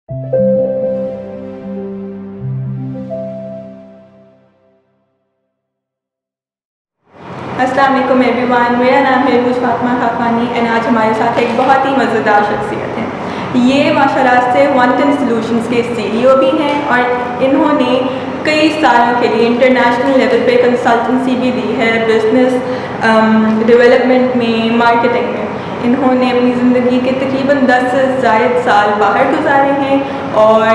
السلام علیکم every one, میرا نام ہے روز فاطمہ خاقانی اینڈ آج ہمارے ساتھ ایک بہت ہی مزیدار شخصیت ہے. یہ ماشاء اللہ سے 110 سلوشنز کے CEO بھی ہیں اور انہوں نے کئی سالوں کے لیے انٹرنیشنل لیول پہ کنسلٹنسی بھی دی ہے بزنس ڈیولپمنٹ میں، مارکیٹنگ میں. انہوں نے اپنی زندگی کے تقریباً 10 سے زائد سال باہر گزارے ہیں اور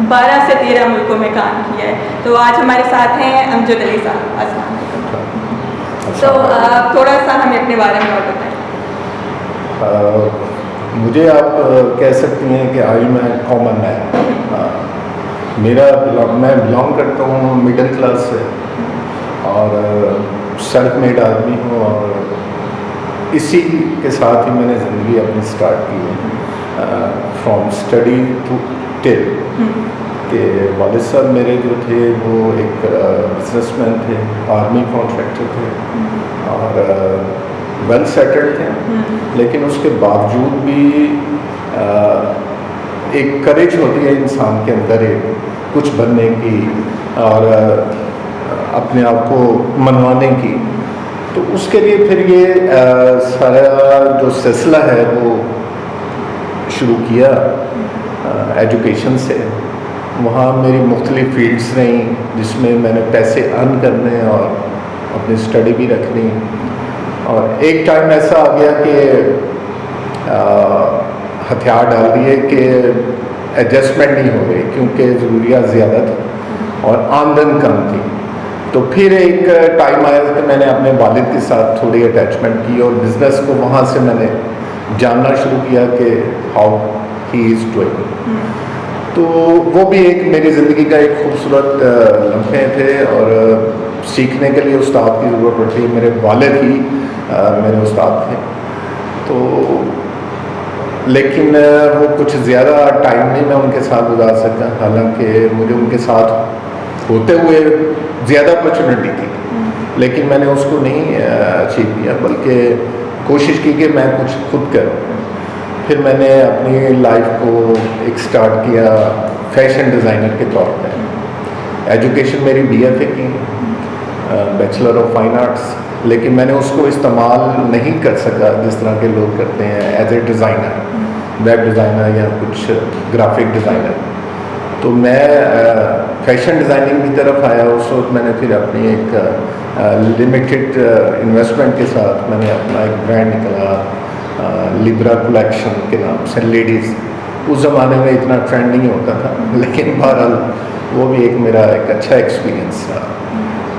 12 سے 13 ملکوں میں کام کیا ہے. تو آج ہمارے ساتھ ہیں امجد علی صاحب. السلام علیکم. تو آپ تھوڑا سا ہمیں اپنے بارے میں اور بتائیں. مجھے آپ کہہ سکتی ہیں کہ آئی میں کامن مین. میں بلانگ کرتا ہوں مڈل کلاس سے اور سیلف میڈ آدمی ہوں اور اسی کے ساتھ ہی میں نے زندگی اپنی سٹارٹ کی ہے فرام اسٹڈی ٹو ٹل. کہ والد صاحب میرے جو تھے وہ ایک بزنس مین تھے، آرمی کانٹریکٹر تھے اور ویل سیٹلڈ تھے، لیکن اس کے باوجود بھی ایک کریج ہوتی ہے انسان کے اندر کچھ بننے کی اور اپنے آپ کو منوانے کی. تو اس کے لیے پھر یہ سارا جو سلسلہ ہے وہ شروع کیا ایجوکیشن سے. وہاں میری مختلف فیلڈس رہیں جس میں نے پیسے ارن کرنے اور اپنی اسٹڈی بھی رکھنی. اور ایک ٹائم ایسا آ گیا کہ ہتھیار ڈال دیے کہ ایڈجسٹمنٹ نہیں ہو گئی کیونکہ ضروریات زیادہ تھیں اور آمدن کم تھی. تو پھر ایک ٹائم آیا کہ میں نے اپنے والد کے ساتھ تھوڑی اٹیچمنٹ کی اور بزنس کو وہاں سے میں نے جاننا شروع کیا کہ ہاؤ ہی از ڈوئنگ. تو وہ بھی ایک میری زندگی کا ایک خوبصورت لمحے تھے اور سیکھنے کے لیے استاد کی ضرورت پڑتی ہے. میرے والد ہی میرے استاد تھے. تو لیکن وہ کچھ زیادہ ٹائم نہیں میں ان کے ساتھ گزار سکتا، حالانکہ مجھے ان کے ساتھ ہوتے ہوئے زیادہ اپرچونیٹی تھی، لیکن میں نے اس کو نہیں اچیو کیا بلکہ کوشش کی کہ میں کچھ خود کروں. پھر میں نے اپنی لائف کو ایک سٹارٹ کیا فیشن ڈیزائنر کے طور پہ. ایجوکیشن میری BFA کی، بیچلر آف فائن آرٹس، لیکن میں نے اس کو استعمال نہیں کر سکا جس طرح کے لوگ کرتے ہیں as a designer, web designer یا کچھ گرافک ڈیزائنر. تو میں فیشن ڈیزائننگ کی طرف آیا. اس وقت میں نے پھر اپنی ایک لمیٹڈ انویسٹمنٹ کے ساتھ میں نے اپنا ایک برانڈ نکلا لیبرا کلیکشن کے نام سے لیڈیز. اس زمانے میں اتنا ٹرینڈ نہیں ہوتا تھا، لیکن بہرحال وہ بھی ایک میرا ایک اچھا ایکسپیرئنس تھا.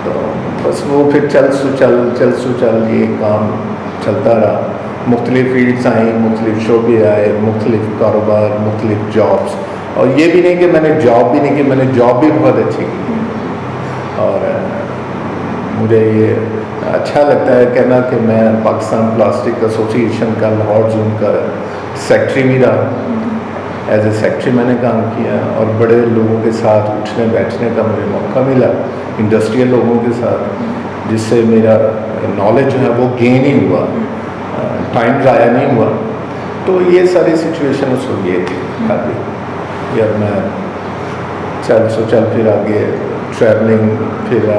تو بس وہ پھر چل سو چل یہ کام چلتا رہا. مختلف فیلڈس آئیں، مختلف شعبے آئے، مختلف کاروبار، مختلف جابس. اور یہ بھی نہیں کہ میں نے جاب بھی نہیں کی، میں نے جاب بھی بہت اچھی کی. اور مجھے یہ اچھا لگتا ہے کہنا کہ میں پاکستان پلاسٹک ایسوسی ایشن کا لاہور زون کا سیکٹری بھی رہا. ایز اے سیکٹری میں نے کام کیا اور بڑے لوگوں کے ساتھ اٹھنے بیٹھنے کا مجھے موقع ملا، انڈسٹریل لوگوں کے ساتھ، جس سے میرا نالج جو ہے وہ گین ہی ہوا، ٹائم ضائع نہیں ہوا. تو یہ ساری سچویشن اس وقت یہ تھی. یا میں چل پھر آگے ٹریولنگ، پھر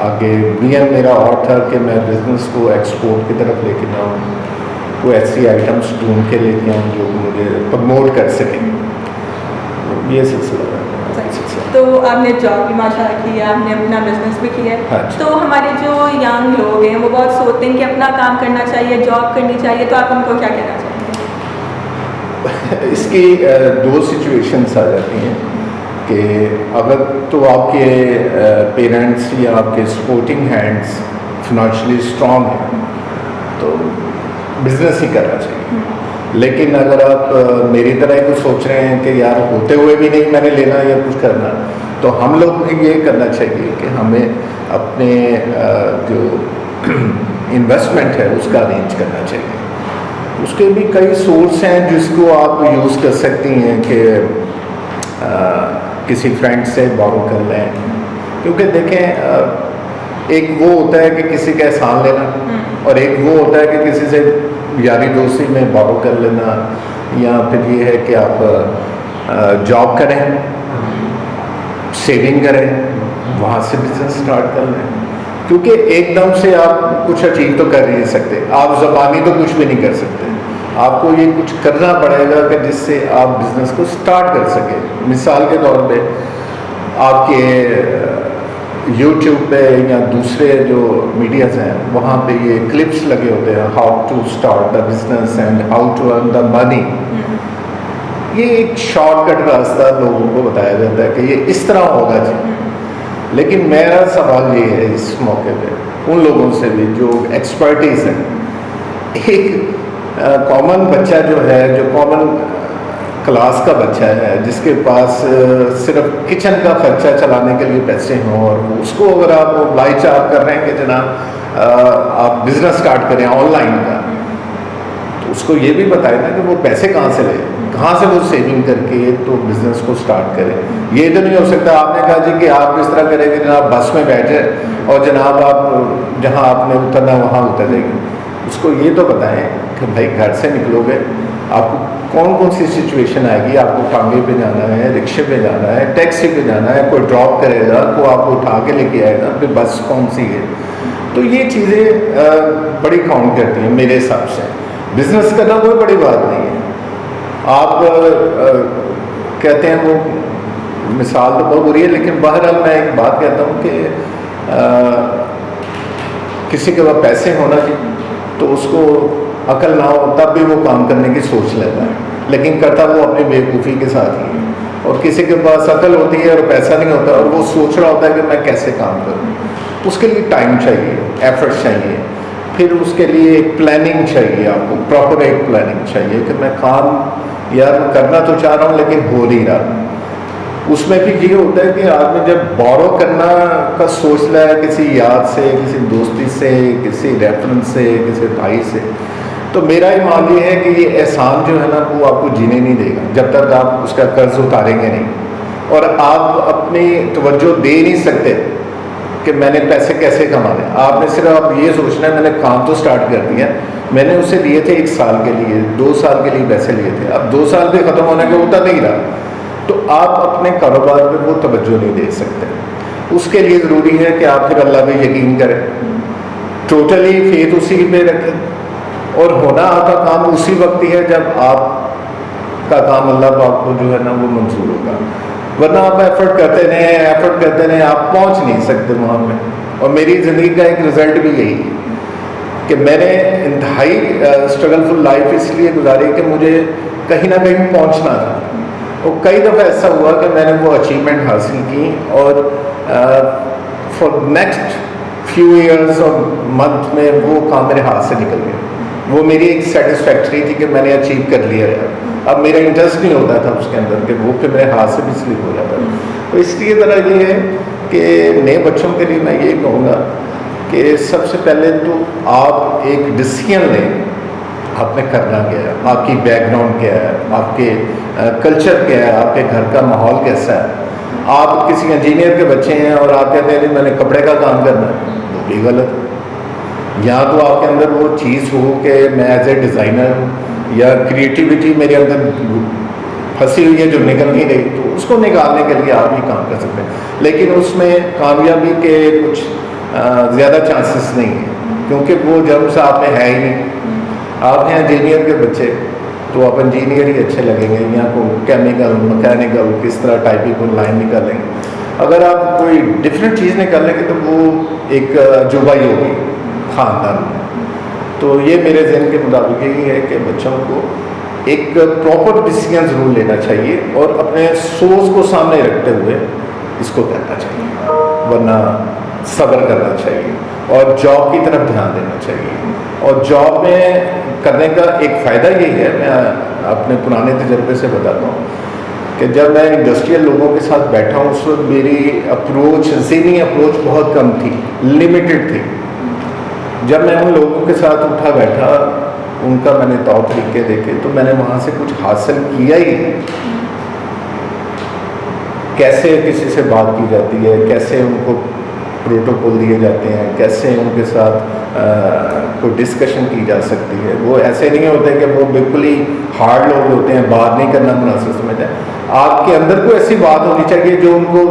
آگے ویژن میرا اور تھا کہ میں بزنس کو ایکسپورٹ کی طرف لے کے جاؤں، کوئی ایسی آئٹمس ڈھونڈ کے لے کے آؤں جو مجھے پروموٹ کر سکیں. یہ سلسلہ ہے. تو آپ نے جاب بھی ماشاء اللہ کی ہے، آپ نے اپنا بزنس بھی کیا ہے. تو ہمارے جو ینگ لوگ ہیں وہ بہت سوچتے ہیں کہ اپنا کام کرنا چاہیے، جاب کرنی چاہیے. تو آپ ان کو کیا کہنا چاہیں گے؟ اس کی دو سچویشنس آ جاتی ہیں کہ اگر تو آپ کے پیرنٹس یا آپ کے سپورٹنگ ہینڈس فنانشلی اسٹرانگ ہیں تو بزنس ہی کرنا چاہیے. لیکن اگر آپ میری طرح ہی کچھ سوچ رہے ہیں کہ یار ہوتے ہوئے بھی نہیں میں نے لینا یا کچھ کرنا، تو ہم لوگ کو یہ کرنا چاہیے کہ ہمیں اپنے جو انویسٹمنٹ ہے اس کا ارینج کرنا چاہیے. اس کے بھی کئی سورس ہیں جس کو آپ یوز کر سکتی ہیں کہ کسی فرینڈ سے بورو کر لیں. کیونکہ دیکھیں ایک وہ ہوتا ہے کہ کسی کا احسان لینا اور ایک وہ ہوتا ہے کہ کسی سے یاری دوستی میں بورو کر لینا، یا پھر یہ ہے کہ آپ جاب کریں, سیونگ کریں, وہاں سے بزنس اسٹارٹ کر لیں, کیونکہ ایک دم سے آپ کچھ اچیو تو کر نہیں سکتے, آپ زبانی تو کچھ بھی نہیں کر سکتے, آپ کو یہ کچھ کرنا پڑے گا کہ جس سے آپ بزنس کو اسٹارٹ کر سکیں. مثال کے طور پہ آپ کے یوٹیوب پہ یا دوسرے جو میڈیاز ہیں وہاں پہ یہ کلپس لگے ہوتے ہیں, how to start the business and how to earn the money. یہ ایک شارٹ کٹ راستہ لوگوں کو بتایا جاتا ہے کہ یہ اس طرح ہوگا جی. لیکن میرا سوال یہ ہے اس موقع پہ ان لوگوں سے بھی جو ایکسپرٹیز ہیں, ایک کامن بچہ جو ہے, جو کامن کلاس کا بچہ ہے, جس کے پاس صرف کچن کا خرچہ چلانے کے لیے پیسے ہوں, اور اس کو اگر آپ ابلائچ آپ کر رہے ہیں کہ جناب آپ بزنس اسٹارٹ کریں آن لائن کا, تو اس کو یہ بھی بتائیں نا کہ وہ پیسے کہاں سے لے, کہاں سے وہ سیونگ کر کے تو بزنس کو اسٹارٹ کرے. یہ تو نہیں ہو سکتا آپ نے کہا جی کہ آپ اس طرح کریں کہ جناب بس میں بیٹھے اور جناب آپ جہاں آپ نے اترنا وہاں اتر جائیں گے. اس کو یہ تو بتائیں کہ بھائی گھر سے نکلو گے آپ کو کون کون سی سچویشن آئے گی, آپ کو ٹانگے پہ جانا ہے, رکشے پہ جانا ہے, ٹیکسی پہ جانا ہے, کوئی ڈراپ کرے گا, کوئی آپ کو اٹھا کے لے کے آئے گا, پھر بس کون سی ہے. تو یہ چیزیں بڑی کاؤنٹ کرتی ہیں میرے حساب سے. بزنس کرنا کوئی بڑی بات نہیں ہے. آپ کہتے ہیں وہ مثال تو بہت بری ہے, لیکن بہرحال میں ایک بات کہتا ہوں کہ کسی کے پاس پیسے ہونا چاہیے تو اس کو عقل نہ ہو تب بھی وہ کام کرنے کی سوچ لیتا ہے, لیکن کرتا وہ اپنی بیوقوفی کے ساتھ ہی ہے. اور کسی کے پاس عقل ہوتی ہے اور پیسہ نہیں ہوتا اور وہ سوچ رہا ہوتا ہے کہ میں کیسے کام کروں. اس کے لیے ٹائم چاہیے, ایفرٹ چاہیے, پھر اس کے لیے ایک پلاننگ چاہیے, آپ کو پراپر ایک پلاننگ چاہیے کہ میں کام یار کرنا تو چاہ رہا ہوں لیکن ہو نہیں رہا. اس میں بھی یہ ہوتا ہے کہ آدمی جب بورو کرنا کا سوچ رہا ہے کسی یاد سے, کسی دوستی سے, کسی ریفرنس سے, کسی بھائی سے, تو میرا ایمان یہ ہے کہ یہ احسان جو ہے نا وہ آپ کو جینے نہیں دے گا جب تک آپ اس کا قرض اتاریں گے نہیں, اور آپ اپنی توجہ دے نہیں سکتے کہ میں نے پیسے کیسے کمانے. آپ نے صرف آپ یہ سوچنا ہے میں نے کام تو سٹارٹ کر دیا, میں نے اسے لیے تھے 1 سال کے لیے, 2 سال کے لیے پیسے لیے تھے, اب 2 سال بھی ختم ہونے کے اتر نہیں رہا, تو آپ اپنے کاروبار پہ وہ توجہ نہیں دے سکتے. اس کے لیے ضروری ہے کہ آپ پھر اللہ پہ یقین کریں, ٹوٹلی فیتھ اسی پہ رکھیں, اور ہونا آپ کا کام اسی وقت ہی ہے جب آپ کا کام اللہ پاک کو جو ہے نا وہ منظور ہوگا. ورنہ آپ ایفرٹ کرتے رہیں آپ پہنچ نہیں سکتے وہاں پہ. اور میری زندگی کا ایک رزلٹ بھی یہی ہے کہ میں نے انتہائی اسٹرگل فل لائف اس لیے گزاری کہ مجھے کہیں نہ کہیں پہنچنا تھا, اور کئی دفعہ ایسا ہوا کہ میں نے وہ اچیومنٹ حاصل کی اور فار نیکسٹ فیو ایئرس اور منتھ میں وہ کام میرے ہاتھ سے نکل گیا. وہ میری ایک سیٹسفیکٹری تھی کہ میں نے اچیو کر لیا ہے. اب میرا انٹرسٹ نہیں ہوتا تھا اس کے اندر کہ وہ پھر میرے ہاتھ سے بھی سلپ ہو جاتا. تو اس لیے ذرا یہ ہے کہ نئے بچوں کے لیے میں یہ کہوں گا کہ سب سے پہلے تو آپ ایک ڈسیزن لیں, آپ نے کرنا کیا ہے, آپ کی بیک گراؤنڈ کیا ہے, آپ کے کلچر کیا ہے, آپ کے گھر کا ماحول کیسا ہے. آپ کسی انجینئر کے بچے ہیں اور آپ کہتے ہیں میں نے کپڑے کا کام کرنا ہے, وہ بھی غلط ہے. یا تو آپ کے اندر وہ چیز ہو کہ میں ایز اے ڈیزائنر ہوں, یا کریٹیوٹی میرے اندر پھنسی ہوئی ہے جو نکل نہیں رہی, تو اس کو نکالنے کے لیے آپ ہی کام کر سکتے ہیں. لیکن اس میں کامیابی کے کچھ زیادہ چانسز نہیں ہیں, کیونکہ وہ جب سے آپ میں ہے ہی نہیں. آپ ہیں انجینئر کے بچے تو آپ انجینئر ہی اچھے لگیں گے, یا کوئی کیمیکل مکینیکل کس طرح ٹائپنگ کو لائن نکالیں گے. اگر آپ کوئی ڈفرینٹ چیز نکالیں گے تو وہ ایک عجوبہ ہی ہوگی خاندان میں. تو یہ میرے ذہن کے مطابق یہی ہے کہ بچوں کو ایک پراپر ڈیسیجن ضرور لینا چاہیے اور اپنے سوچ کو سامنے رکھتے ہوئے اس کو کرنا چاہیے, ورنہ صبر کرنا چاہیے اور جاب کی طرف دھیان دینا چاہیے. اور جاب میں کرنے کا ایک فائدہ یہی ہے, میں اپنے پرانے تجربے سے بتاتا ہوں کہ جب میں انڈسٹریل لوگوں کے ساتھ بیٹھا ہوں اس وقت میری اپروچ, ذہنی اپروچ بہت کم تھی, لمیٹڈ تھی. جب میں ان لوگوں کے ساتھ اٹھا بیٹھا, ان کا میں نے طور طریقے دیکھے, تو میں نے وہاں سے کچھ حاصل کیا ہی ہے. کیسے کسی سے بات کی جاتی ہے, کیسے ان کو پروٹوکول دیے جاتے ہیں, کیسے ان کے ساتھ کوئی ڈسکشن کی جا سکتی ہے. وہ ایسے نہیں ہوتے کہ وہ بالکل ہی ہارڈ لوگ ہوتے ہیں, بات نہیں کرنا مناسب سمجھتے ہیں. آپ کے اندر کوئی ایسی بات ہونی چاہیے جو ان کو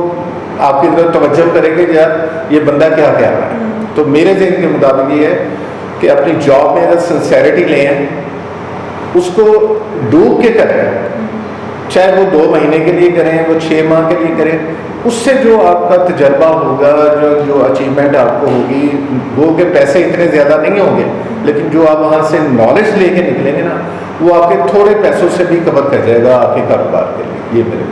آپ کی طرف توجہ کرے گا کہ یار یہ بندہ کیا کہہ رہا ہے. تو میرے ذہن کے مطابق یہ ہے کہ اپنی جاب میں اگر سنسیریٹی لیں اس کو ڈوب کے کریں, چاہے وہ 2 مہینے کے لیے کریں, وہ 6 ماہ کے لیے کریں. اس سے جو آپ کا تجربہ ہوگا, جو اچیومنٹ آپ کو ہوگی, وہ کہ پیسے اتنے زیادہ نہیں ہوں گے, لیکن جو آپ وہاں سے نالج لے کے نکلیں گے نا, وہ آپ کے تھوڑے پیسوں سے بھی کور کر جائے گا آپ کے کاروبار کے لیے. یہ میرے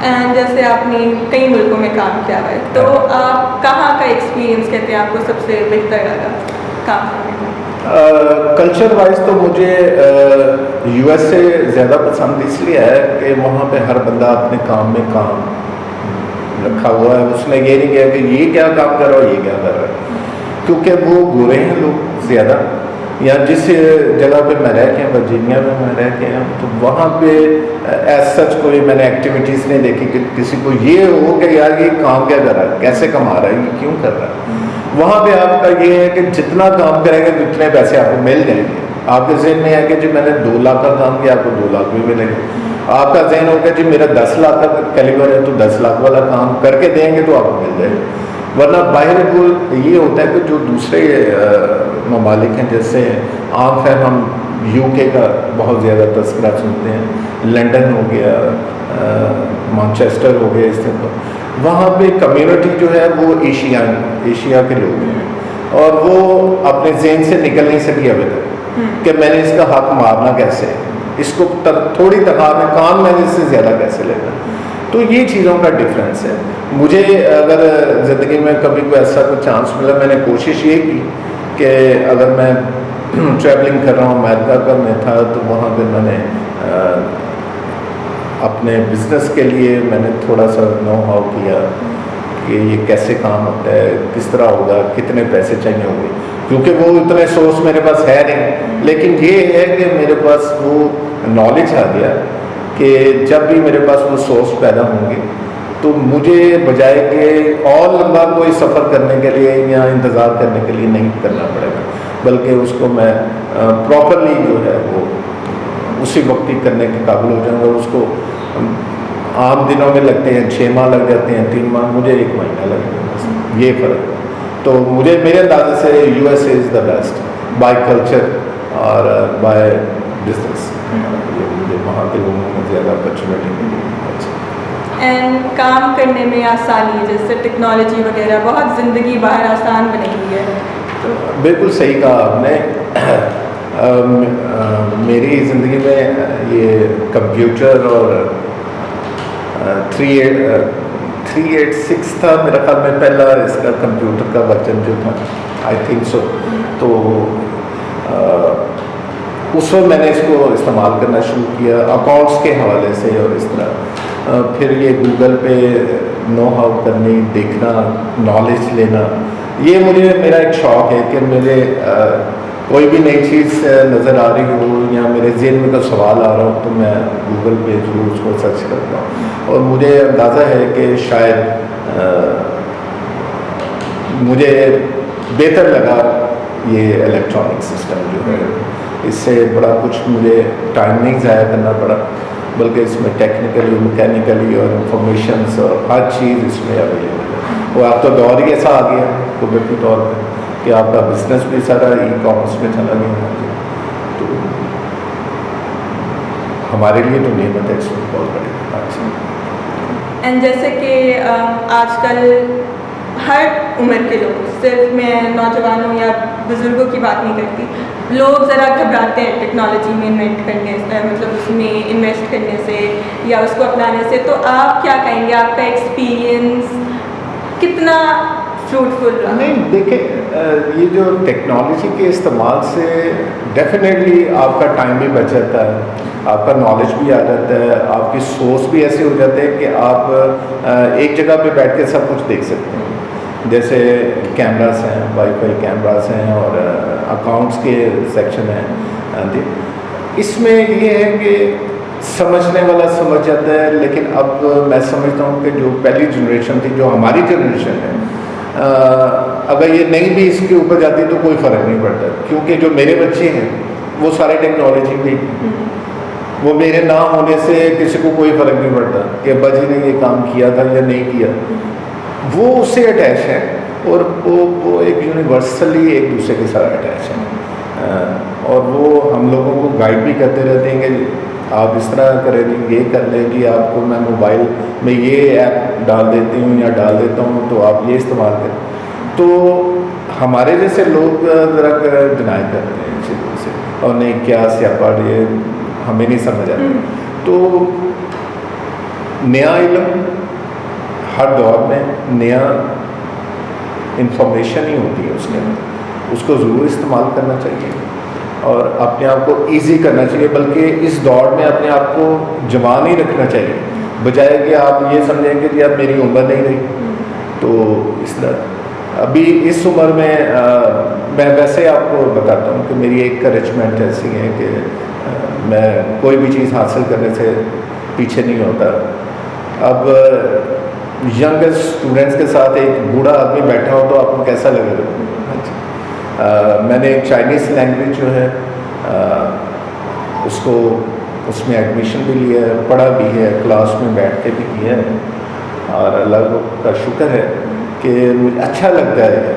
اینڈ جیسے آپ نے کئی ملکوں میں کام کیا ہے, تو آپ کہاں کا ایکسپیرینس کہتے ہیں آپ کو سب سے بہتر لگا کام کرنے کا؟ کلچر وائز تو مجھے یو ایس سے زیادہ پسند اس لیے ہے کہ وہاں پہ ہر بندہ اپنے کام میں کام رکھا ہوا ہے. اس نے یہ نہیں کیا کہ یہ کیا کام کر رہا ہے, یہ کیا کر رہا ہے, کیونکہ وہ گورے ہیں لوگ زیادہ. یا جس جگہ پہ میں رہ کے ہیں, ورجینیا میں میں رہ کے ہیں, تو وہاں پہ ایز سچ کوئی میں نے ایکٹیویٹیز نہیں دیکھی کہ کسی کو یہ ہو کہ یار یہ کام کیا کر رہا ہے, کیسے کما رہا ہے, یہ کیوں کر رہا ہے. وہاں پہ آپ کا یہ ہے کہ جتنا کام کریں گے اتنے پیسے آپ کو مل جائیں گے. آپ کے ذہن میں ہے کہ جی میں نے 2 لاکھ کا کام کیا, آپ کو 2 لاکھ بھی ملیں گے. آپ کا ذہن ہوگا جی میرا 10 لاکھ کا کیلیبر ہے, تو 10 لاکھ والا کام کر کے دیں گے تو آپ کو مل جائے گا. ورنہ باہر یہ ہوتا ہے کہ جو دوسرے ممالک ہیں, جیسے عام خیر ہم یو کے کا بہت زیادہ تذکرہ سنتے ہیں, لنڈن ہو گیا, مانچسٹر ہو گیا, اس طرح وہاں پہ کمیونٹی جو ہے وہ ایشیا کے لوگ ہیں, اور وہ اپنے ذہن سے نکل نہیں سکی ابھی تک کہ میں نے اس کا حق مارنا کیسے, اس کو تھوڑی تنخواہ میں کام میں نے اس سے زیادہ کیسے لینا. تو یہ چیزوں کا ڈفرینس ہے. مجھے اگر زندگی میں کبھی کوئی ایسا کوئی چانس ملا, میں نے کوشش یہ کی کہ اگر میں ٹریولنگ کر رہا ہوں, امریکہ کا میں تھا, تو وہاں پہ میں نے اپنے بزنس کے لیے میں نے تھوڑا سا نو ہاؤ کیا کہ یہ کیسے کام ہوتا ہے, کس طرح ہوگا, کتنے پیسے چاہیے ہوں گے, کیونکہ وہ اتنے سورس میرے پاس ہے نہیں. لیکن یہ ہے کہ میرے پاس وہ نالج آ گیا کہ جب بھی میرے پاس وہ سورس پیدا ہوں گے تو مجھے بجائے کہ اور لمبا کوئی سفر کرنے کے لیے یا انتظار کرنے کے لیے نہیں کرنا پڑے گا, بلکہ اس کو میں پراپرلی جو ہے وہ اسی وقت ہی کرنے کے قابل ہو جاؤں گا. اس کو عام دنوں میں لگتے ہیں 6 ماہ لگ جاتے ہیں, 3 ماہ, مجھے 1 مہینہ لگ جاتا ہے. یہ فرق ہے. تو مجھے میرے اندازے سے U S A is the best by culture اور بائی بزنس. مجھے وہاں کے لوگوں میں زیادہ اپرچونیٹی ملی. اینڈ کام کرنے میں آسانی, جیسے ٹیکنالوجی وغیرہ بہت زندگی باہر آسان بنی ہوئی ہے. بالکل صحیح کہا آپ نے. میری زندگی میں یہ کمپیوٹر اور 386 تھا میرا خیال میں پہلا اس کا کمپیوٹر کا ورژن جو تھا, آئی تھنک سو. تو اس وقت میں نے اس کو استعمال کرنا شروع کیا اکاؤنٹس کے حوالے سے, اور اس طرح پھر یہ گوگل پہ نو ہاؤ کرنی, دیکھنا, نالج لینا. یہ مجھے میرا ایک شوق ہے کہ میرے کوئی بھی نئی چیز نظر آ رہی ہو یا میرے ذہن میں کوئی سوال آ رہا ہو تو میں گوگل پہ ضرور اس کو سرچ کرتا ہوں. اور مجھے اندازہ ہے کہ شاید مجھے بہتر لگا یہ الیکٹرانک سسٹم جو ہے, اس سے بڑا کچھ مجھے ٹائم نہیں ضائع کرنا پڑا, بلکہ اس میں ٹیکنیکلی, میکینیکلی اور انفارمیشنس اور ہر چیز اس میں اویلیبل ہے. اور اب تو دور ہی ایسا آ گیا قدرتی طور پہ کہ آپ کا بزنس بھی سارا ای کامرس میں چلا گیا. تو ہمارے لیے تو نعمت ہے اس میں بہت بڑی. اینڈ جیسے کہ آج کل ہر عمر کے لوگ, صرف میں نوجوانوں یا بزرگوں کی بات نہیں کرتی, لوگ ذرا گھبراتے ہیں ٹیکنالوجی میں مطلب اس میں انویسٹ کرنے سے یا اس کو اپنانے سے. تو آپ کیا کہیں گے, آپ کا ایکسپیرئنس کتنا فروٹفل رہا؟ نہیں دیکھیں, یہ جو ٹیکنالوجی کے استعمال سے ڈیفینیٹلی آپ کا ٹائم بھی بچ جاتا ہے, آپ کا نالج بھی آ جاتا ہے, آپ کی سوچ بھی ایسے ہو جاتے ہیں کہ آپ ایک جگہ پہ بیٹھ کے سب کچھ دیکھ سکتے ہیں. جیسے کیمراز ہیں, وائی فائی کیمراز ہیں, اور اکاؤنٹس کے سیکشن ہیں. اس میں یہ ہے کہ سمجھنے والا سمجھ جاتا ہے، لیکن اب میں سمجھتا ہوں کہ جو پہلی جنریشن تھی، جو ہماری جنریشن ہے، اگر یہ نہیں بھی اس کے اوپر جاتی تو کوئی فرق نہیں پڑتا، کیونکہ جو میرے بچے ہیں وہ سارے ٹیکنالوجی پہ، وہ میرے نہ ہونے سے کسی کو کوئی فرق نہیں پڑتا کہ ابا جی نے یہ کام کیا تھا یا نہیں کیا، وہ اس سے اٹیچ ہے، اور وہ ایک یونیورسلی ایک دوسرے کے ساتھ اٹیچ ہے، اور وہ ہم لوگوں کو گائیڈ بھی کرتے رہتے ہیں کہ آپ اس طرح کریں جی، یہ کر لیں جی، آپ کو میں موبائل میں یہ ایپ ڈال دیتی ہوں یا ڈال دیتا ہوں تو آپ یہ استعمال کریں. تو ہمارے جیسے لوگ ذرا ڈینائی کرتے ہیں چیزوں سے، اور نہیں کیا سیاپا، یہ ہمیں نہیں سمجھ آتا. تو نیا علم ہر دور میں نیا انفارمیشن ہی ہوتی ہے، اس کے اندر اس کو ضرور استعمال کرنا چاہیے اور اپنے آپ کو ایزی کرنا چاہیے، بلکہ اس دور میں اپنے آپ کو جوان ہی رکھنا چاہیے، بجائے کہ آپ یہ سمجھیں کہ اب میری عمر نہیں رہی. تو اس طرح ابھی اس عمر میں میں ویسے آپ کو بتاتا ہوں کہ میری ایک انکریجمنٹ ایسی ہے کہ میں کوئی بھی چیز حاصل کرنے سے پیچھے نہیں ہوتا. اب ینگ اسٹوڈنٹس کے ساتھ ایک بوڑھا آدمی بیٹھا ہو تو آپ کو کیسا لگے گا؟ میں نے ایک چائنیز لینگویج جو ہے اس میں ایڈمیشن بھی لیا ہے، پڑھا بھی ہے، کلاس میں بیٹھ کے بھی کیا ہے، اور اللہ کا شکر ہے کہ مجھے اچھا لگتا ہے.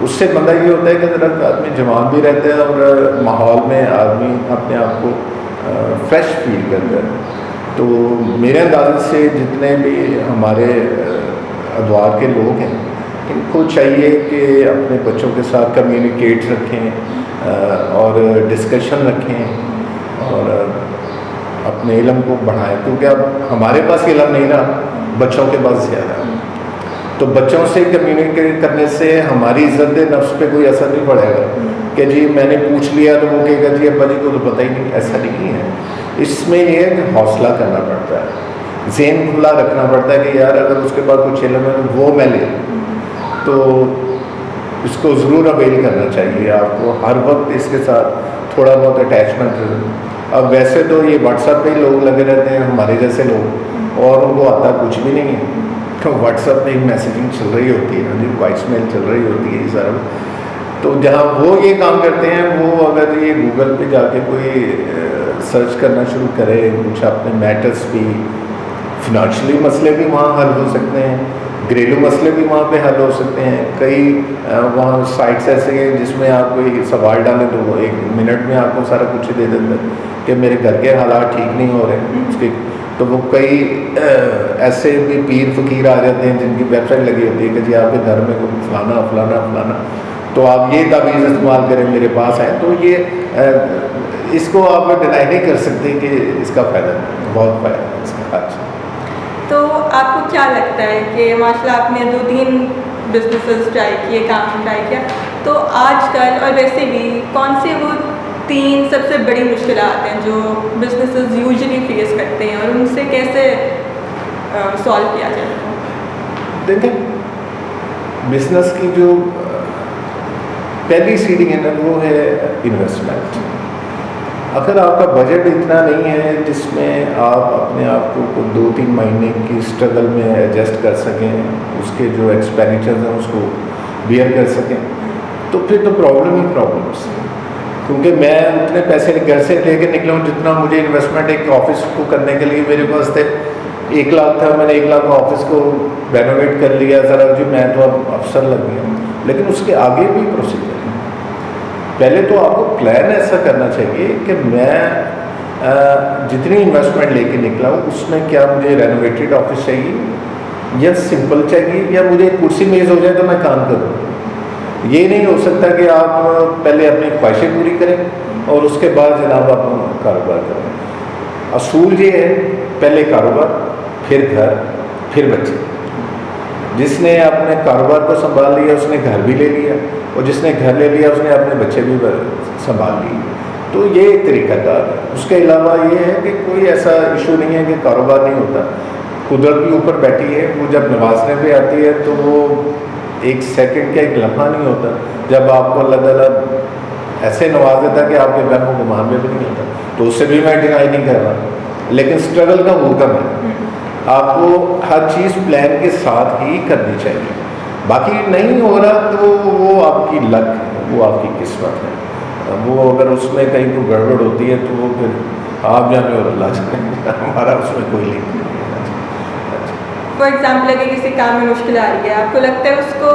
اس سے بندہ یہ ہوتا ہے کہ ذرا آدمی جوان بھی رہتا ہے اور ماحول میں آدمی اپنے آپ کو فریش فیل کرتا ہے. تو میرے اندازے سے جتنے بھی ہمارے ادوار کے لوگ ہیں، ان کو چاہیے کہ اپنے بچوں کے ساتھ کمیونیکیٹ رکھیں اور ڈسکشن رکھیں اور اپنے علم کو بڑھائیں، کیونکہ اب ہمارے پاس علم نہیں رہا، بچوں کے پاس زیادہ. تو بچوں سے کمیونیکیٹ کرنے سے ہماری عزت نفس پہ کوئی اثر نہیں پڑے گا کہ جی میں نے پوچھ لیا تو وہ کہے گا جی ابا جی کو تو پتہ ہی نہیں. ایسا نہیں ہے. اس میں یہ ہے کہ حوصلہ کرنا پڑتا ہے، ذہن کھلا رکھنا پڑتا ہے کہ یار اگر اس کے بعد کچھ علم ہے تو وہ میں لے لوں. تو اس کو ضرور اویل کرنا چاہیے آپ کو، ہر وقت اس کے ساتھ تھوڑا بہت اٹیچمنٹ. اب ویسے تو یہ واٹس ایپ پہ ہی لوگ لگے رہتے ہیں ہمارے جیسے لوگ، اور ان کو آتا کچھ بھی نہیں ہے. تو واٹس ایپ پہ ایک میسیجنگ چل رہی ہوتی ہے، وائس میل چل رہی ہوتی ہے یہ سارا. تو جہاں وہ یہ کام کرتے ہیں، وہ اگر یہ گوگل پہ جا کے کوئی سرچ کرنا شروع کرے، کچھ اپنے میٹرز بھی، فنانشلی مسئلے بھی وہاں حل ہو سکتے ہیں، گھریلو مسئلے بھی وہاں پہ حل ہو سکتے ہیں. کئی وہاں سائٹس ایسے ہیں جس میں آپ کوئی سوال ڈالیں تو وہ 1 منٹ میں آپ کو سارا کچھ دے دیتا ہے کہ میرے گھر کے حالات ٹھیک نہیں ہو رہے اس کے. تو وہ کئی ایسے بھی پیر فقیر آ جاتے ہیں جن کی ویب سائٹ لگی ہوتی ہے کہ جی آپ کے گھر میں کوئی فلانا فلانا فلانا، تو آپ یہ تعویذ استعمال کریں میرے پاس آئیں. تو یہ اس کو آپ ڈینائی نہیں کر سکتے کہ اس کا فائدہ بہت فائدہ ہے اس کا. اچھا، تو آپ کو کیا لگتا ہے کہ ماشاء اللہ آپ نے 2-3 بزنسز ٹرائی کیے، کام ٹرائی کیا، تو آج کل اور ویسے بھی کون سے وہ 3 سب سے بڑی مشکلات ہیں جو بزنسز یوزلی فیس کرتے ہیں اور ان سے کیسے سالو کیا جائے؟ دیکھیں، بزنس کی جو پہلی سیڑھی ہے نا وہ ہے انویسٹمنٹ. اگر آپ کا بجٹ اتنا نہیں ہے جس میں آپ اپنے آپ کو 2-3 مہینے کی اسٹرگل میں ایڈجسٹ کر سکیں، اس کے جو ایکسپینڈیچرز ہیں اس کو بیئر کر سکیں، تو پھر تو پرابلم ہی پرابلمس ہیں. کیونکہ میں اتنے پیسے گھر سے لے کے نکلا ہوں جتنا مجھے انویسٹمنٹ ایک آفس کو کرنے کے لیے میرے پاس تھے. 1 لاکھ تھا، میں نے 1 لاکھ آفس کو رینوویٹ کر لیا. ذرا جی میں تو اب افسر لگ گیا ہوں، لیکن اس کے آگے بھی پروسیجر ہے. پہلے تو آپ کو پلان ایسا کرنا چاہیے کہ میں جتنی انویسٹمنٹ لے کے نکلا ہوں اس میں کیا مجھے رینوویٹڈ آفس چاہیے یا سمپل چاہیے یا مجھے کرسی میز ہو جائے تو میں کام کروں. یہ نہیں ہو سکتا کہ آپ پہلے اپنی خواہشیں پوری کریں اور اس کے بعد جناب آپ کاروبار کریں. اصول یہ ہے پہلے کاروبار، پھر گھر، پھر بچے. جس نے اپنے کاروبار کو سنبھال لیا اس نے گھر بھی لے لیا، اور جس نے گھر لے لیا اس نے اپنے بچے بھی سنبھال لیے. تو یہ ایک طریقہ کار ہے. اس کے علاوہ یہ ہے کہ کوئی ایسا ایشو نہیں ہے کہ کاروبار نہیں ہوتا. قدرت بھی اوپر بیٹھی ہے، وہ جب نوازنے پہ آتی ہے تو وہ 1 سیکنڈ کا 1 لمحہ نہیں ہوتا جب آپ کو اللہ تعالیٰ ایسے نواز دیتا کہ آپ کے وہم و گمان میں بھی نہیں ہوتا. تو اس سے بھی میں ڈینائی نہیں کر رہا لیکن اسٹرگل کا موقع ہے. آپ کو ہر چیز پلان کے ساتھ ہی کرنی چاہیے. باقی نہیں ہو رہا تو وہ آپ کی لک ہے, وہ آپ کی قسمت ہے. وہ اگر اس میں کہیں کوئی گڑبڑ ہوتی ہے تو وہ پھر آپ جانے اور اللہ جانے, ہمارا اس میں کوئی لنک نہیں ہے. فار ایگزامپل اگر کسی کام میں مشکل آ رہی ہے, آپ کو لگتا ہے اس کو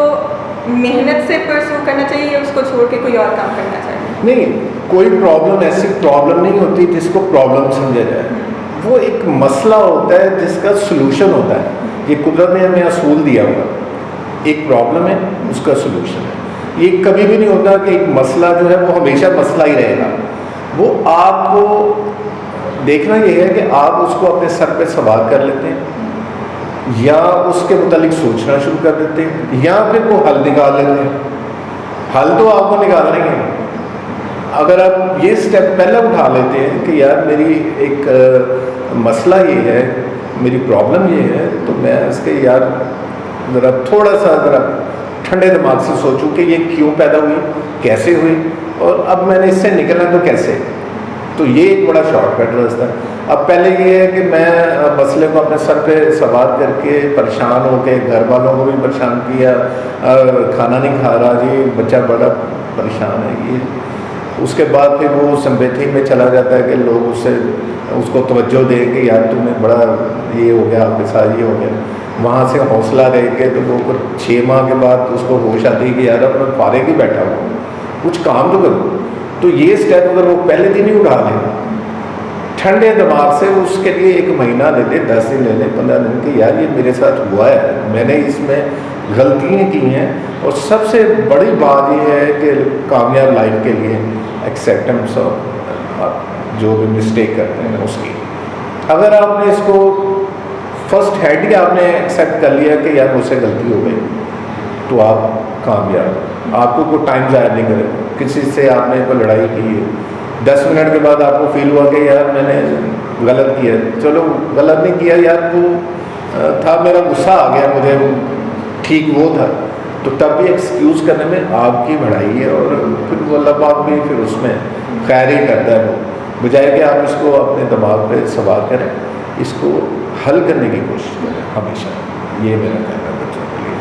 محنت سے پرسو کرنا چاہیے یا اس کو چھوڑ کے کوئی اور کام کرنا چاہیے؟ نہیں, کوئی پرابلم ایسی پرابلم نہیں ہوتی جس کو پرابلم سمجھا جائے. وہ ایک مسئلہ ہوتا ہے جس کا سلوشن ہوتا ہے. یہ قدرت نے ہمیں اصول دیا ہوا, ایک پرابلم ہے اس کا سلوشن ہے. یہ کبھی بھی نہیں ہوتا کہ ایک مسئلہ جو ہے وہ ہمیشہ مسئلہ ہی رہے گا. وہ آپ کو دیکھنا یہ ہے کہ آپ اس کو اپنے سر پہ سوار کر لیتے ہیں یا اس کے متعلق سوچنا شروع کر دیتے ہیں یا پھر وہ حل نکال لیتے ہیں. حل تو آپ کو نکالنا ہی ہے. اگر آپ یہ سٹیپ پہلے اٹھا لیتے ہیں کہ یار میری ایک مسئلہ یہ ہے, میری پرابلم یہ ہے, تو میں اس کے یار ذرا تھوڑا سا ذرا ٹھنڈے دماغ سے سوچوں کہ یہ کیوں پیدا ہوئی, کیسے ہوئی, اور اب میں نے اس سے نکلنا تو کیسے. تو یہ ایک بڑا شارٹ کٹ راستہ ہے. اب پہلے یہ ہے کہ میں مسئلے کو اپنے سر پہ سوار کر کے پریشان ہو کے گھر والوں کو بھی پریشان کیا, کھانا نہیں کھا رہا جی, بچہ بڑا پریشان ہے. یہ اس کے بعد پھر وہ سمپیتھی میں چلا جاتا ہے کہ لوگ اس کو توجہ دیں کہ یار تمہیں بڑا یہ ہو گیا, آپ کے ساتھ یہ ہو گیا. وہاں سے حوصلہ دے کے تو وہ 6 ماہ کے بعد اس کو ہوش آتی ہے کہ یار اب میں فارغ ہی بیٹھا ہوں, کچھ کام تو کروں. تو یہ اسٹیپ اگر وہ پہلے دن ہی اٹھا لیں ٹھنڈے دماغ سے, اس کے لیے 1 مہینہ لے لے, 10 دن لے لے, 15 دن کہ یار یہ میرے ساتھ ہوا ہے, میں نے اس میں غلطیاں کی ہیں. اور سب سے بڑی بات یہ ہے کہ کامیاب لائف کے لیے ایکسیپٹنس آف جو بھی مسٹیک کرتے ہیں اس کی. اگر آپ نے اس کو فرسٹ ہینڈ ہی آپ نے ایکسیپٹ کر لیا کہ یار مجھ سے غلطی ہو گئی, تو آپ کامیاب. آپ کو کوئی ٹائم ضائع نہیں کرے. کسی سے آپ نے کوئی لڑائی کی ہے, 10 منٹ کے بعد آپ کو فیل ہوا کہ یار میں نے غلط کیا, چلو غلط نہیں کیا یار, وہ تھا میرا غصہ آ گیا مجھے, ٹھیک وہ تھا, تو تب بھی ایکسکیوز کرنے میں آپ کی بڑائی ہے. اور پھر وہ اللہ پاک بھی پھر اس میں خیر ہی کرتا ہے. وہ بجائے کہ آپ اس کو اپنے دماغ پہ سوار کریں, اس کو حل کرنے کی کوشش کریں ہمیشہ. یہ میرا کہنا ہے بچوں کے لیے.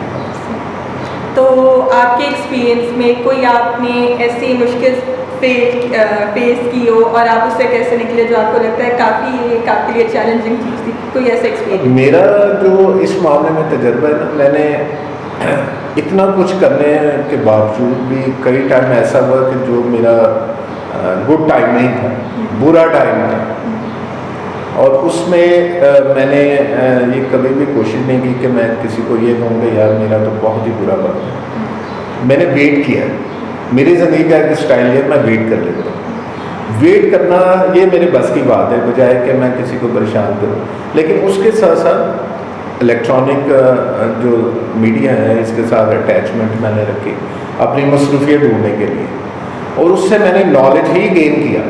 تو آپ کے ایکسپیرئنس میں کوئی آپ نے ایسی مشکل فیس کی ہو اور آپ اس سے کیسے نکلے جو آپ کو لگتا ہے کافی آپ کے لیے چیلنجنگ چیز تھی, کوئی ایسا ایکسپیرئنس؟ میرا جو اس معاملے میں تجربہ ہے نا, میں نے اتنا کچھ کرنے کے باوجود بھی کئی ٹائم ایسا ہوا کہ جو میرا گڈ ٹائم نہیں تھا, برا ٹائم تھا. اور اس میں میں نے یہ کبھی بھی کوشش نہیں کی کہ میں کسی کو یہ کہوں کہ یار میرا تو بہت ہی برا وقت ہے. میں نے ویٹ کیا. میری زندگی کا ایک اسٹائل ہے, میں ویٹ کر لیتا ہوں. ویٹ کرنا یہ میرے بس کی بات ہے, بجائے کہ میں کسی کو پریشان کروں. لیکن اس کے ساتھ ساتھ الیکٹرانک جو میڈیا ہے اس کے ساتھ اٹیچمنٹ میں نے رکھی اپنی مصروفیت ڈھونڈنے کے لیے, اور اس سے میں نے نالج ہی گین کیا.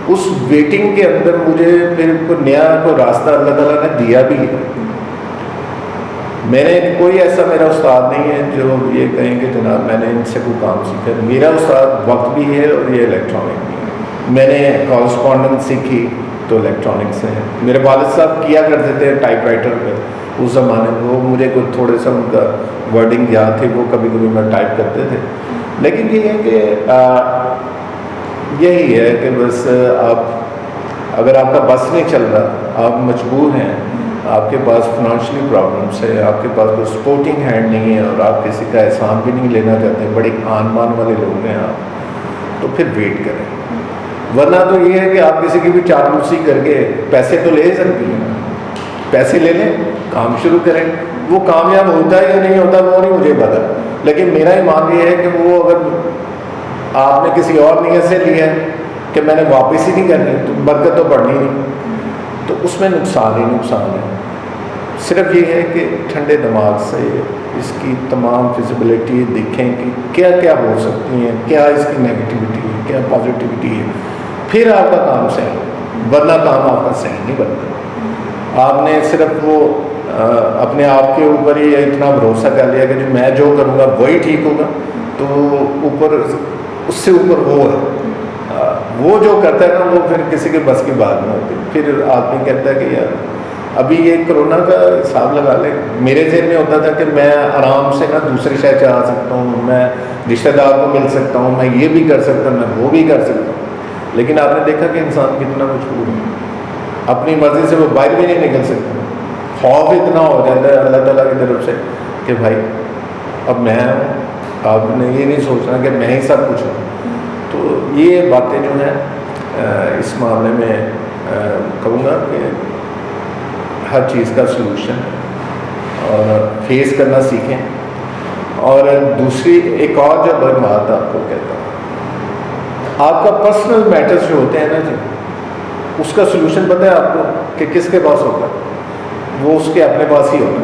اس ویٹنگ کے اندر مجھے پھر کوئی نیا کوئی راستہ اللہ تعالیٰ نے دیا بھی ہے. میں نے کوئی ایسا میرا استاد نہیں ہے جو یہ کہیں کہ جناب میں نے ان سے کوئی کام سیکھا. میرا استاد وقت بھی ہے اور یہ الیکٹرانک بھی ہے. میں نے کورسپونڈنس سیکھی تو الیکٹرانک سے ہے. میرے والد صاحب کیا کرتے تھے ٹائپ رائٹر پہ اس زمانے میں, وہ مجھے کوئی تھوڑے سا ان کا ورڈنگ یاد تھی, وہ کبھی کبھی میں ٹائپ کرتے تھے. لیکن یہ ہے کہ یہی ہے کہ بس آپ اگر آپ کا بس نہیں چل رہا, آپ مجبور ہیں, آپ کے پاس فنانشلی پرابلمس ہے, آپ کے پاس کوئی سپورٹنگ ہینڈ نہیں ہے, اور آپ کسی کا احسان بھی نہیں لینا چاہتے, بڑے آن مان والے لوگ ہیں آپ, تو پھر ویٹ کریں. ورنہ تو یہ ہے کہ آپ کسی کی بھی چاپلوسی کر کے پیسے تو لے سکتی ہیں, پیسے لے لیں, کام شروع کریں. وہ کامیاب ہوتا ہے یا نہیں ہوتا وہ نہیں مجھے پتا, لیکن میرا ایمان یہ ہے کہ وہ اگر آپ نے کسی اور نیت سے لیا ہے کہ میں نے واپس ہی نہیں کرنی تو برکت تو پڑنی نہیں, تو اس میں نقصان ہی نقصان ہے. صرف یہ ہے کہ ٹھنڈے دماغ سے اس کی تمام فزیبلٹی دیکھیں کہ کیا کیا ہو سکتی ہیں, کیا اس کی نیگیٹیوٹی ہے, کیا پازیٹیوٹی ہے, پھر آپ کا کام صحیح ہو. ورنہ کام آپ کا صحیح نہیں بنتا. آپ نے صرف وہ اپنے آپ کے اوپر ہی اتنا بھروسہ کر لیا کہ جو میں جو کروں گا وہی ٹھیک ہوگا, تو اوپر اس سے اوپر وہ ہے, وہ جو کرتا ہے نا وہ پھر کسی کے بس کی بات نہیں ہوتی. پھر آدمی کہتا ہے کہ یار ابھی یہ کرونا کا حساب لگا لے, میرے ذہن میں ہوتا تھا کہ میں آرام سے نا دوسرے شہر سے آ سکتا ہوں, میں رشتہ دار کو مل سکتا ہوں, میں یہ بھی کر سکتا ہوں, میں وہ بھی کر سکتا ہوں. لیکن آپ نے دیکھا کہ انسان کتنا مجبور ہے, اپنی مرضی سے وہ باہر بھی نہیں نکل سکتا. خوف اتنا ہو جاتا ہے اللہ تعالیٰ کی طرف سے کہ بھائی اب میں ہوں, آپ نے یہ نہیں سوچنا کہ میں ہی سب کچھ ہوں. تو یہ باتیں جو ہیں اس معاملے میں کہوں گا کہ ہر چیز کا سلوشن اور فیس کرنا سیکھیں. اور دوسری ایک اور جو بات آپ کو کہتا ہوں, آپ کا پرسنل میٹرز جو ہوتے ہیں نا جی, اس کا سلوشن پتہ ہے آپ کو کہ کس کے پاس ہوگا, وہ اس کے اپنے پاس ہی ہوگا.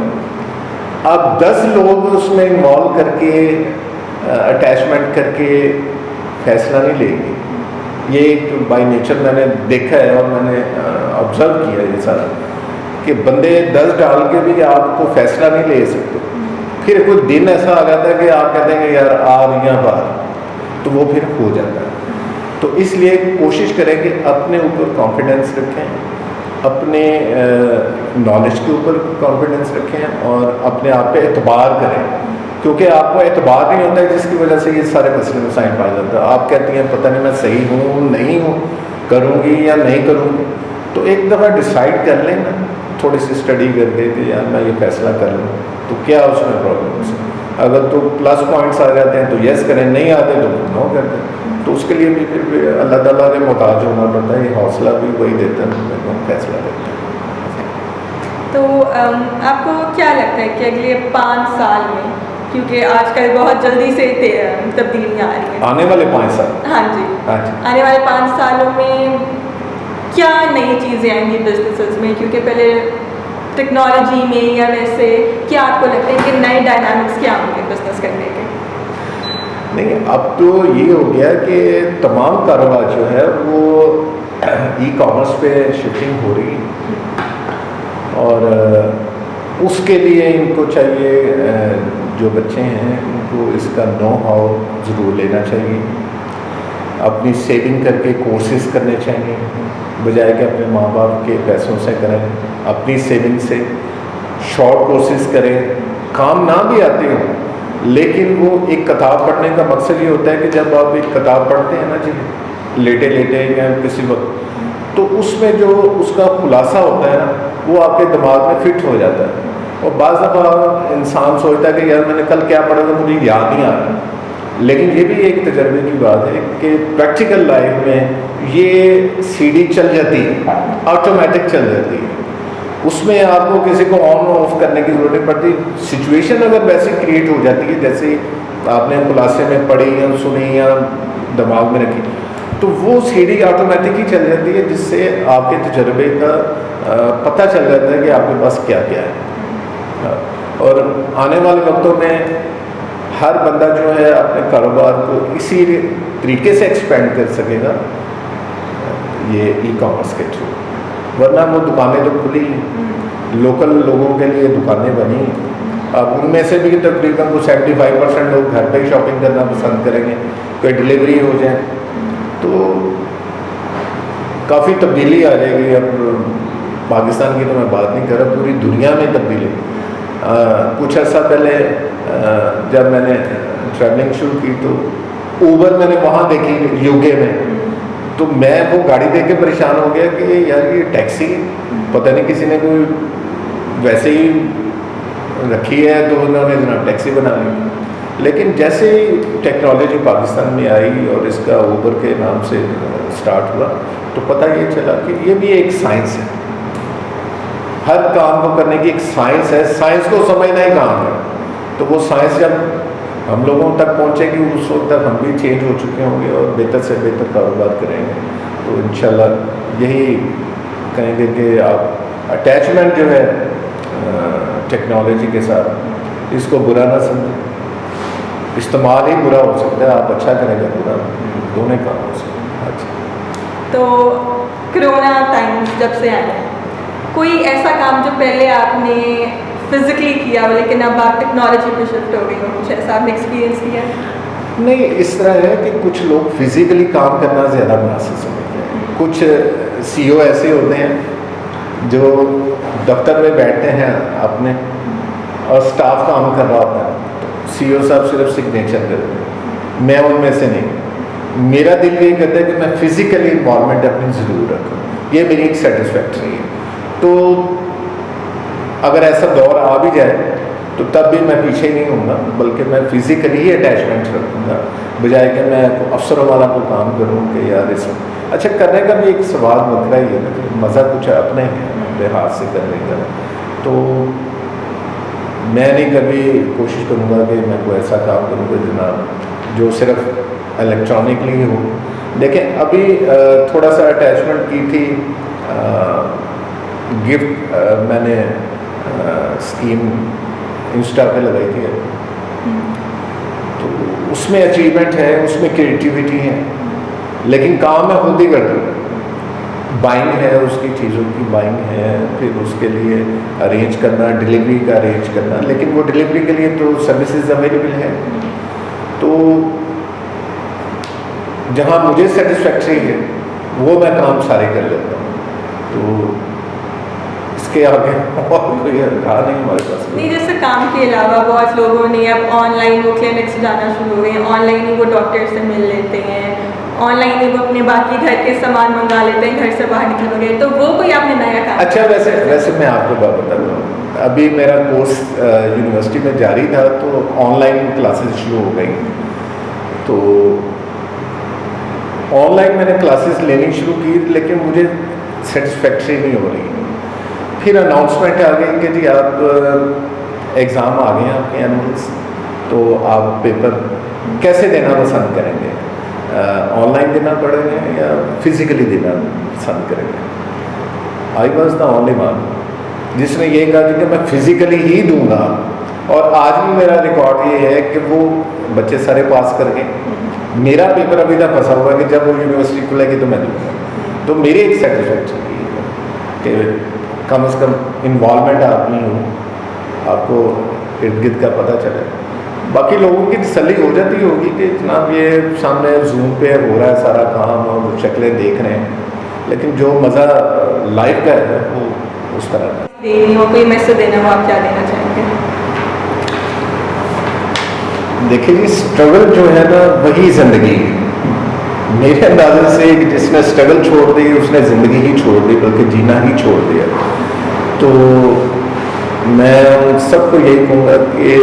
آپ 10 لوگ اس میں انوالو کر کے اٹیچمنٹ کر کے فیصلہ نہیں لیں گے. یہ ایک بائی نیچر میں نے دیکھا ہے اور میں نے آبزرو کیا ہے یہ سارا, کہ بندے 10 ڈال کے بھی آپ کو فیصلہ نہیں لے سکتے. پھر کوئی دن ایسا آ جاتا ہے کہ آپ کہتے ہیں کہ یار آ رہی ہیں باہر, تو وہ پھر ہو جاتا ہے. تو اس لیے کوشش کریں کہ اپنے اوپر کانفیڈنس رکھیں, اپنے نالج کے اوپر کانفیڈنس رکھیں اور اپنے آپ پہ اعتبار کریں. کیونکہ آپ کو اعتبار نہیں ہوتا ہے جس کی وجہ سے یہ سارے مسئلے مسائل پائے جاتے ہیں. آپ کہتی ہیں پتہ نہیں میں صحیح ہوں نہیں ہوں, کروں گی یا نہیں کروں گی. تو ایک دفعہ ڈیسائیڈ کر لیں نا, تھوڑی سی اسٹڈی کر کے کہ یار میں یہ فیصلہ کر لوں تو کیا اس میں پرابلمس ہیں. اگر تو پلس پوائنٹس آ جاتے ہیں تو یس کریں, نہیں آتے تو نو کرتے ہیں. تو اس کے لیے بھی پھر اللہ تعالیٰ کے محتاج ہونا پڑتا ہے. یہ حوصلہ بھی وہی دیتا ہے, فیصلہ دیتا ہے. تو آپ کو کیا لگتا ہے کہ اگلے 5 سال میں, کیونکہ آج کل بہت جلدی سے تبدیلیاں آ رہی ہیں, آنے والے 5 سال, ہاں جی, آنے والے 5 سالوں میں کیا نئی چیزیں آئیں گی بزنسز میں؟ کیونکہ پہلے ٹیکنالوجی میں یا ویسے کیا آپ کو لگتا ہے کہ نئے ڈائنامکس کیا ہوں گے بزنس کرنے کے؟ نہیں, اب تو یہ ہو گیا کہ تمام کاروبار جو ہے وہ ای کامرس پہ شفٹنگ ہو رہی ہے. اور اس کے لیے ان کو چاہیے, جو بچے ہیں ان کو اس کا نو ہاؤ ضرور لینا چاہیے. اپنی سیونگ کر کے کورسز کرنے چاہیے, بجائے کہ اپنے ماں باپ کے پیسوں سے کریں. اپنی سیونگ سے شارٹ کورسز کریں, کام نہ بھی آتے ہوں, لیکن وہ ایک کتاب پڑھنے کا مقصد یہ ہوتا ہے کہ جب آپ ایک کتاب پڑھتے ہیں نا جی, لیٹے لیٹے یا کسی وقت, تو اس میں جو اس کا خلاصہ ہوتا ہے نا وہ آپ کے دماغ میں فٹ ہو جاتا ہے. اور بعض دفعہ انسان سوچتا ہے کہ یار میں نے کل کیا پڑھا تھا مجھے یاد نہیں آ رہا. لیکن یہ بھی ایک تجربے کی بات ہے کہ پریکٹیکل لائف میں یہ سی ڈی چل جاتی ہے, آٹومیٹک چل جاتی ہے. اس میں آپ کو کسی کو آن آف کرنے کی ضرورت نہیں پڑتی. سچویشن اگر ویسی کریٹ ہو جاتی ہے جیسے آپ نے خلاصے میں پڑھی یا سنی یا دماغ میں رکھی, تو وہ سی ڈی آٹومیٹک ہی چل جاتی ہے, جس سے آپ کے تجربے کا پتہ چل جاتا ہے کہ آپ کے پاس کیا کیا ہے. اور آنے والے وقتوں میں ہر بندہ جو ہے اپنے کاروبار کو اسی طریقے سے ایکسپینڈ کر سکے گا یہ ای کامرس کے تھرو. ورنہ وہ دکانیں تو کھلی ہیں, لوکل لوگوں کے لیے دکانیں بنی ہیں. اب ان میں سے بھی تقریباً 75% لوگ گھر پہ ہی شاپنگ کرنا پسند کریں گے, کوئی ڈلیوری ہو جائے تو کافی تبدیلی آ جائے گی. اب پاکستان کی تو میں بات نہیں کر رہا, پوری دنیا میں تبدیلی. کچھ عرصہ پہلے جب میں نے ٹریولنگ شروع کی تو اوبر میں نے وہاں دیکھی یو کے میں, تو میں وہ گاڑی دیکھ کے پریشان ہو گیا کہ یار یہ ٹیکسی پتہ نہیں کسی نے کوئی ویسے ہی رکھی ہے تو انہوں نے جناب ٹیکسی بنا لی. لیکن جیسے ہی ٹیکنالوجی پاکستان میں آئی اور اس کا اوبر کے نام سے سٹارٹ ہوا تو پتہ یہ چلا کہ یہ بھی ایک سائنس ہے. ہر کام کو کرنے کی ایک سائنس ہے, سائنس کو سمجھنا ہی کام ہے. تو وہ سائنس جب ہم لوگوں تک پہنچے گی اس وقت تک ہم بھی چینج ہو چکے ہوں گے اور بہتر سے بہتر کاروبار کریں گے. تو انشاءاللہ یہی کہیں گے کہ آپ اٹیچمنٹ جو ہے ٹیکنالوجی کے ساتھ اس کو برا نہ سمجھیں. استعمال ہی برا ہو سکتا ہے, آپ اچھا کریں گے برا دونوں کام ہو سکتے ہیں. اچھا, تو کرونا ٹائم جب سے آئے کوئی ایسا کام جو پہلے آپ نے فزیکلی کیا ہو لیکن اب آپ ٹیکنالوجی پہ شفٹ ہو گئی ہو, کچھ ایسا آپ نے ایکسپیرینس کیا ہے؟ نہیں اس طرح ہے کہ کچھ لوگ فزیکلی کام کرنا زیادہ مناسب سمجھتے ہیں. کچھ سی او ایسے ہوتے ہیں جو دفتر میں بیٹھتے ہیں اپنے اور اسٹاف کام کر رہا ہوتا ہے, سی او صاحب صرف سگنیچر کرتے ہیں. میں ان میں سے نہیں. میرا دل یہ کہتا ہے کہ میں فزیکلی انوالومنٹ اپنی ضرور رکھوں. یہ میری ایک سیٹسفیکٹری ہے. تو اگر ایسا دور آ بھی جائے تو تب بھی میں پیچھے نہیں ہوں گا, بلکہ میں فزیکلی ہی اٹیچمنٹ رکھوں گا, بجائے کہ میں افسروں والا کو کام کروں کہ یار اس اچھا کرنے کا بھی ایک سوال بکرا ہی ہے نا, مزہ کچھ اپنا ہی ہے اپنے ہاتھ سے کرنے کا. تو میں نہیں کبھی کوشش کروں گا کہ میں کوئی ایسا کام کروں گا جناب جو صرف الیکٹرانکلی ہو. دیکھیں ابھی تھوڑا سا اٹیچمنٹ کی تھی, گفٹ میں نے اسکیم انسٹا پہ لگائی تھی, تو اس میں اچیومنٹ ہے, اس میں کریٹیوٹی ہے, لیکن کام میں خود ہی کرتا ہوں. بائنگ ہے, اس کی چیزوں کی بائنگ ہے, پھر اس کے لیے ارینج کرنا, ڈلیوری کا ارینج کرنا, لیکن وہ ڈلیوری کے لیے تو سروسز اویلیبل ہے. تو جہاں مجھے سیٹسفیکٹری ہے وہ میں کام سارے کر لیتا ہوں. تو اس کے آگے اور کوئی رہا نہیں ہمارے پاس. نہیں, جیسے کام کے علاوہ بہت لوگوں نے اب آن لائن وہ کلینکس جانا شروع ہو گئے ہیں, آن لائن ہی وہ ڈاکٹر سے مل لیتے ہیں, آن لائن ہی وہ اپنے باقی گھر کے سامان منگا لیتے ہیں گھر سے باہر نکل گئے. تو وہ کوئی آپ نے نیا کام؟ اچھا ویسے میں آپ کو بات بتا دوں, ابھی میرا کورس یونیورسٹی میں جاری تھا تو آن لائن کلاسز شروع ہو گئی. تو آن لائن میں نے کلاسز لینی شروع کی, لیکن مجھے سیٹسفیکٹری نہیں ہو رہی. پھر اناؤنسمنٹ آ گئی کہ جی آپ ایگزام آ گئے ہیں آپ کے اینولس, تو آپ پیپر کیسے دینا پسند کریں گے, آن لائن دینا پڑیں گے یا فزیکلی دینا پسند کریں گے. I was the only one جس نے یہ کہا کہ میں فزیکلی ہی دوں گا, اور آج بھی میرا ریکارڈ یہ ہے کہ وہ بچے سارے پاس کر گئے. میرا پیپر ابھی تک پھنسا ہوا ہے کہ جب وہ یونیورسٹی کھلے گی تو میں دوں گا. تو میری ایک سیٹسفیکشن ہے کہ کم از کم انوالومنٹ آپ نہیں ہو, آپ کو ارد گرد کا پتہ چلے. باقی لوگوں کی تسلی ہو جاتی ہوگی کہ جناب یہ سامنے زوم پہ ہو رہا ہے سارا کام اور شکلیں دیکھ رہے ہیں, لیکن جو مزہ لائف کا ہے وہ اس طرح کا. کوئی میسج دینا ہو آپ کیا دینا چاہیں گے؟ دیکھیں جی, اسٹرگل جو ہے نا وہی زندگی ہے. میرے اندازے سے کہ جس نے اسٹرگل چھوڑ دی اس نے زندگی ہی چھوڑ دی, بلکہ جینا ہی چھوڑ دیا. تو میں سب کو یہی کہوں گا کہ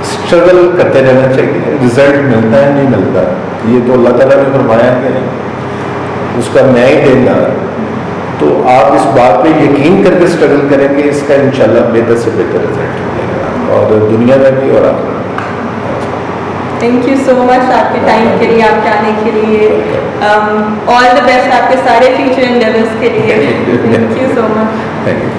اسٹرگل کرتے رہنا چاہیے. رزلٹ ملتا ہے نہیں ملتا, یہ تو اللہ تعالیٰ نے فرمایا کہ اس کا میں ہی دیں گا. تو آپ اس بات پہ یقین کر کے اسٹرگل کریں گے, اس کا انشاءاللہ بہتر سے بہتر رزلٹ ملے گا, اور دنیا میں بھی اور آخرت. تھینک یو سو مچ آپ کے ٹائم کے لیے, آپ کے آنے کے لیے. آل دا بیسٹ آپ کے سارے فیوچر انڈیورس کے لیے. Thank you so much. Thank you.